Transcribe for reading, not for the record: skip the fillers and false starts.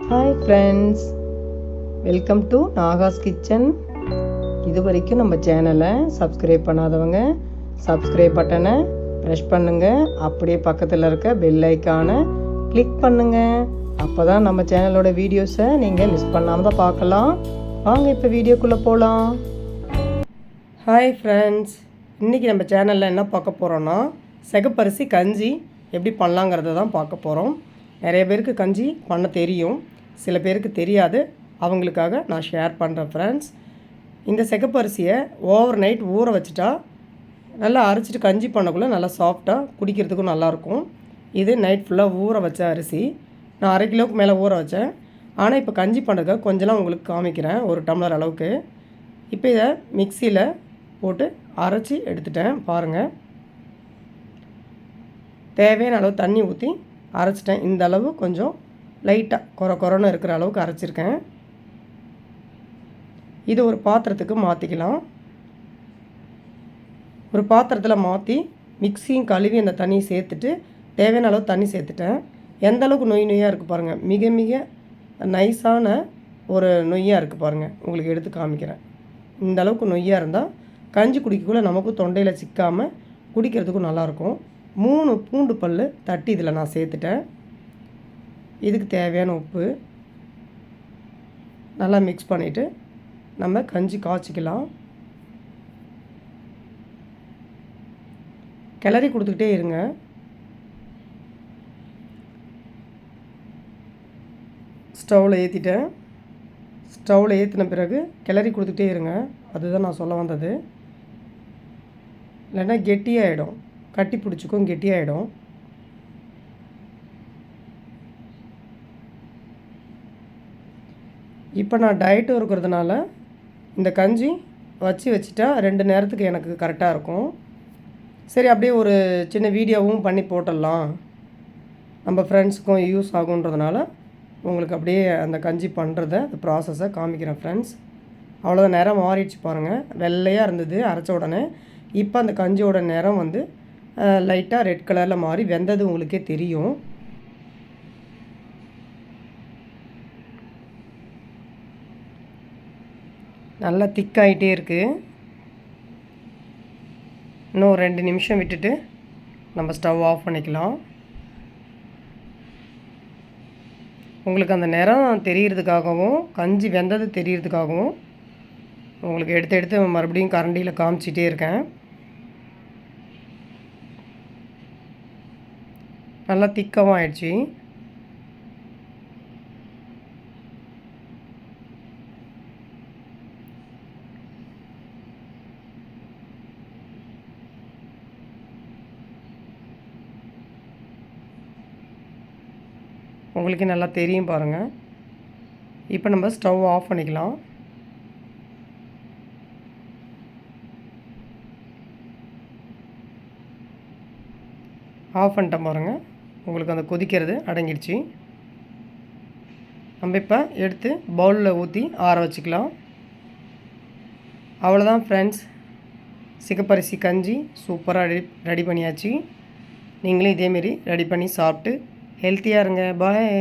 Hi friends, welcome to Nahash kitchen. இது வரைக்கும் நம்ம சேனலை சப்ஸ்கிரைப் பண்ணாதவங்க சப்ஸ்கிரைப் பட்டனை ப்ரெஸ் பண்ணுங்கள். அப்படியே பக்கத்தில் இருக்க பெல் ஐக்கானை கிளிக் பண்ணுங்கள். அப்போ தான் நம்ம சேனலோட வீடியோஸை நீங்கள் மிஸ் பண்ணாமல் தான் பார்க்கலாம். வாங்க இப்போ வீடியோக்குள்ளே போகலாம். ஹாய் ஃப்ரெண்ட்ஸ், இன்றைக்கி நம்ம சேனலில் என்ன பார்க்க போகிறோன்னா சிகப்பரிசி கஞ்சி எப்படி பண்ணலாங்கிறத தான் பார்க்க போகிறோம். நிறைய பேருக்கு கஞ்சி பண்ண தெரியும், சில பேருக்கு தெரியாது. அவங்களுக்காக நான் ஷேர் பண்ணுறேன் ஃப்ரெண்ட்ஸ். இந்த சிகப்பரிசியை ஓவர் நைட் ஊற வச்சுட்டா நல்லா அரைச்சிட்டு கஞ்சி பண்ணக்குள்ளே நல்லா சாஃப்டாக குடிக்கிறதுக்கும் நல்லாயிருக்கும். இது நைட் ஃபுல்லாக ஊற வச்ச அரிசி. நான் 1/2 கிலோவுக்கு மேலே ஊற வச்சேன். ஆனால் இப்போ கஞ்சி பண்ணுறதுக்கு கொஞ்சம்லாம் உங்களுக்கு காமிக்கிறேன், 1 டம்ளர் அளவுக்கு. இப்போ இதை மிக்சியில் போட்டு அரைச்சி எடுத்துட்டேன் பாருங்கள். தேவையான அளவு தண்ணி ஊற்றி அரைச்சிட்டேன். இந்த அளவு கொஞ்சம் லைட்டாக கொரன்னு இருக்கிற அளவுக்கு அரைச்சிருக்கேன். இது ஒரு பாத்திரத்துக்கு மாற்றிக்கலாம். ஒரு பாத்திரத்தில் மாற்றி மிக்சியும் கழுவி அந்த தண்ணியை சேர்த்துட்டு தேவையான அளவு தண்ணி சேர்த்துட்டேன். எந்த அளவுக்கு நொய்யாக இருக்குது பாருங்கள். மிக மிக நைஸான ஒரு நொய்யாக இருக்குது பாருங்கள். உங்களுக்கு எடுத்து காமிக்கிறேன். இந்த அளவுக்கு நொய்யாக இருந்தால் கஞ்சி குடிக்கக்குள்ளே நமக்கும் தொண்டையில் சிக்காமல் குடிக்கிறதுக்கும் நல்லாயிருக்கும். 3 பூண்டு பல் தட்டி இதில் நான் சேர்த்துட்டேன். இதுக்கு தேவையான உப்பு நல்லா மிக்ஸ் பண்ணிவிட்டு நம்ம கஞ்சி காய்ச்சிக்கலாம். கிளறி கொடுத்துக்கிட்டே இருங்க. ஸ்டவ்வில் ஏற்றிட்டேன். ஸ்டவ்வில் ஏற்றின பிறகு கிளறி கொடுத்துக்கிட்டே இருங்க. அதுதான் நான் சொல்ல வந்தது. இல்லைன்னா கெட்டியாகிடும், கட்டி பிடிச்சிக்கும், கெட்டியாகிடும். இப்போ நான் டயட்டும் இருக்கிறதுனால இந்த கஞ்சி வச்சுட்டா 2 நேரத்துக்கு எனக்கு கரெக்டாக இருக்கும். சரி, அப்படியே ஒரு சின்ன வீடியோவும் பண்ணி போட்டுடலாம், நம்ம ஃப்ரெண்ட்ஸுக்கும் யூஸ் ஆகுன்றதுனால உங்களுக்கு அப்படியே அந்த கஞ்சி பண்ணுறத அந்த ப்ராசஸை காமிக்கிறேன் ஃப்ரெண்ட்ஸ். அவ்வளோதான், நேரம் மாறிடுச்சு பாருங்கள். வெள்ளையாக இருந்தது அரைச்ச உடனே. இப்போ அந்த கஞ்சியோட நிறம் வந்து லைட்டாக ரெட் கலரில் மாறி வெந்தது உங்களுக்கே தெரியும். நல்லா திக்காகிட்டே இருக்குது. இன்னும் 2 நிமிஷம் விட்டுட்டு நம்ம ஸ்டவ் ஆஃப் பண்ணிக்கலாம். உங்களுக்கு அந்த நிறம் தெரிகிறதுக்காகவும் கஞ்சி வெந்தது தெரிகிறதுக்காகவும் உங்களுக்கு எடுத்து மறுபடியும் கரண்டியில் காமிச்சிட்டே இருக்கேன். நல்லா திக்காகவும் ஆயிடுச்சு. உங்களுக்கு நல்லா தெரியும் பாருங்கள். இப்போ நம்ம ஸ்டவ் ஆஃப் பண்ணிக்கலாம். ஆஃப் பண்ணிட்டேன் பாருங்கள். உங்களுக்கு அந்த கொதிக்கிறது அடங்கிடுச்சு. நம்ம இப்போ எடுத்து பவுலில் ஊற்றி ஆற வச்சுக்கலாம். அவ்வளோதான் ஃப்ரெண்ட்ஸ், சிகப்பரிசி கஞ்சி சூப்பராக ரெடி பண்ணியாச்சு. நீங்களும் இதேமாரி ரெடி பண்ணி சாப்பிட்டு ஹெல்த்தியாக இருங்க. பாய்.